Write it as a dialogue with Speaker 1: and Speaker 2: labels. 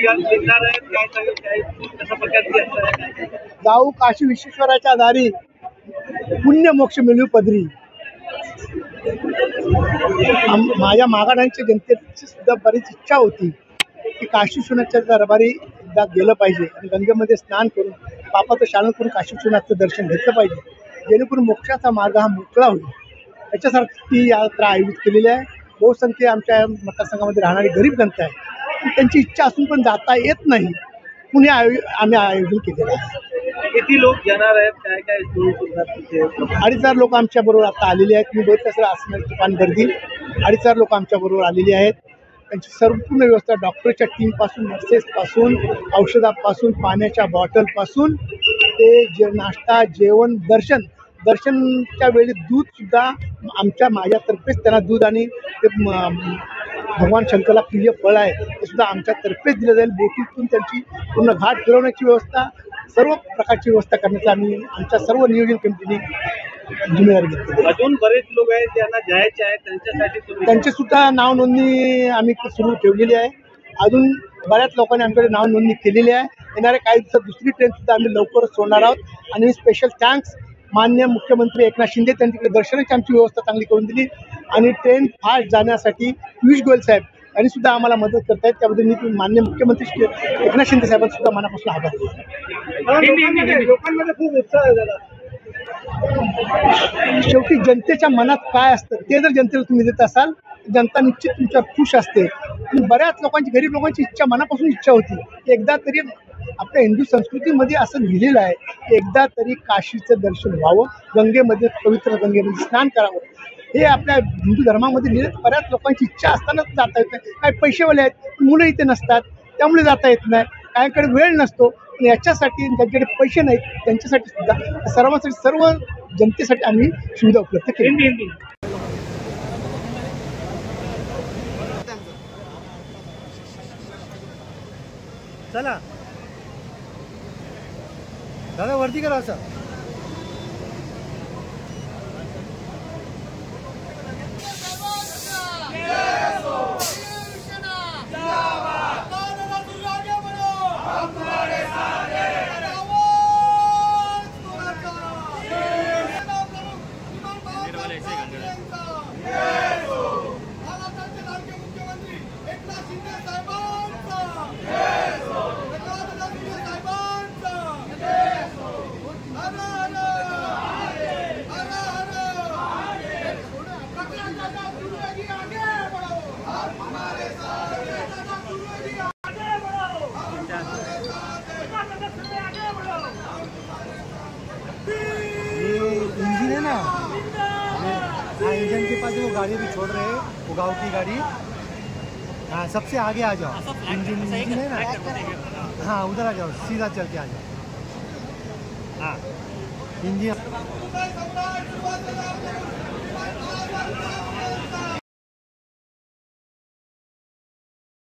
Speaker 1: निघणार आहेत, काय सांगेल, काय कशा प्रकारची असणार?
Speaker 2: जाऊ काशी विश्वेश्वराच्या दारी पुण्य मोक्ष मिळू पदरी. माझ्या मागाड्यांच्या जनतेची सुद्धा बरीच इच्छा होती की काशी विश्वनाथच्या दरबारी एकदा गेलं पाहिजे आणि गंगेमध्ये स्नान करून पापाचं शालन करून काशी विश्वनाथचं दर्शन घेतलं पाहिजे, जेणेकरून मोक्षाचा मार्ग हा मोकळा होईल. याच्यासारखी ती यात्रा आयोजित केलेली आहे. बहुसंख्य आमच्या मतदारसंघामध्ये राहणारी गरीब जनता आहे, त्यांची इच्छा असून पण जाता येत नाही म्हणून आम्ही आयोजन केलेलं आहे.
Speaker 1: किती लोक येणार आहेत, काय काय सोयी सुविधा तिथे?
Speaker 2: 2,500 लोक आमच्या बरोबर आता आलेले आहेत. मी बघितलं सर असणार दुकान गर्दी 2,500 लोक आमच्या बरोबर आलेली आहेत. त्यांची संपूर्ण व्यवस्था डॉक्टरच्या टीमपासून, नर्सेसपासून, औषधापासून, पाण्याच्या बॉटलपासून ते नाश्ता, जेवण, दर्शनच्या वेळी दूधसुद्धा माझ्यातर्फेच त्यांना दूध आणि ते भगवान शंकरला प्रिय फळ आहे ते सुद्धा आमच्यातर्फेच दिलं जाईल. बोटीतून त्यांची पूर्ण घाट फिरवण्याची व्यवस्था, सर्व प्रकारची व्यवस्था करण्याचा आम्ही आमच्या सर्व नियोजन कमिटीने जिम्मेदारी घेतली.
Speaker 1: अजून बरेच लोक आहेत ज्यांना जायचे आहेत,
Speaker 2: त्यांची सुद्धा नाव नोंदणी आम्ही सुरू ठेवलेली आहे. अजून बऱ्याच लोकांनी आमच्याकडे नाव नोंदणी केलेली आहे. येणाऱ्या काही दिवसात दुसरी ट्रेन सुद्धा आम्ही लवकरच सोडणार आहोत आणि स्पेशल थँक्स माननीय मुख्यमंत्री एकनाथ शिंदे त्यांनी तिकडे दर्शनाची आमची व्यवस्था चांगली करून दिली आणि ट्रेन फास्ट जाण्यासाठी पियुष गोयल साहेब यांनी सुद्धा आम्हाला मदत करत आहेत. त्याबद्दल मी माननीय मुख्यमंत्री एकनाथ शिंदे साहेबांना सुद्धा मनापासून आभार देतो.
Speaker 1: लोकांमध्ये खूप उत्साह आहे दादा.
Speaker 2: शेवटी जनतेच्या मनात काय असतं ते जर जनतेला तुम्ही देत असाल, जनता निश्चित तुमच्यावर खुश असते. आणि बऱ्याच लोकांची, गरीब लोकांची इच्छा, मनापासून इच्छा होती एकदा तरी आपल्या हिंदू संस्कृतीमध्ये असं लिहिलेलं आहे की एकदा तरी काशीचं दर्शन व्हावं, गंगेमध्ये, पवित्र गंगेमध्ये स्नान करावं. हे आपल्या हिंदू धर्मामध्ये लिहिलं. बऱ्याच लोकांची इच्छा असतानाच जाता येत नाही. काही पैसेवाले आहेत, मुलं इथे नसतात, त्यामुळे जाता येत नाही. काहीकडे वेळ नसतो. पण याच्यासाठी ज्यांच्याकडे पैसे नाहीत त्यांच्यासाठी सुद्धा, सर्वांसाठी, सर्व जनतेसाठी आम्ही सुविधा उपलब्ध केली.
Speaker 3: चला दादा वरती करा असं. इंजन है ना, हाँ इंजन के पास जो गाड़ी भी छोड़ रहे हैं, वो गाँव की गाड़ी, हाँ सबसे आगे आ जाओ. इंजन है ना, हाँ उधर आ जाओ, सीधा चल के आ जाओ. हाँ इंजन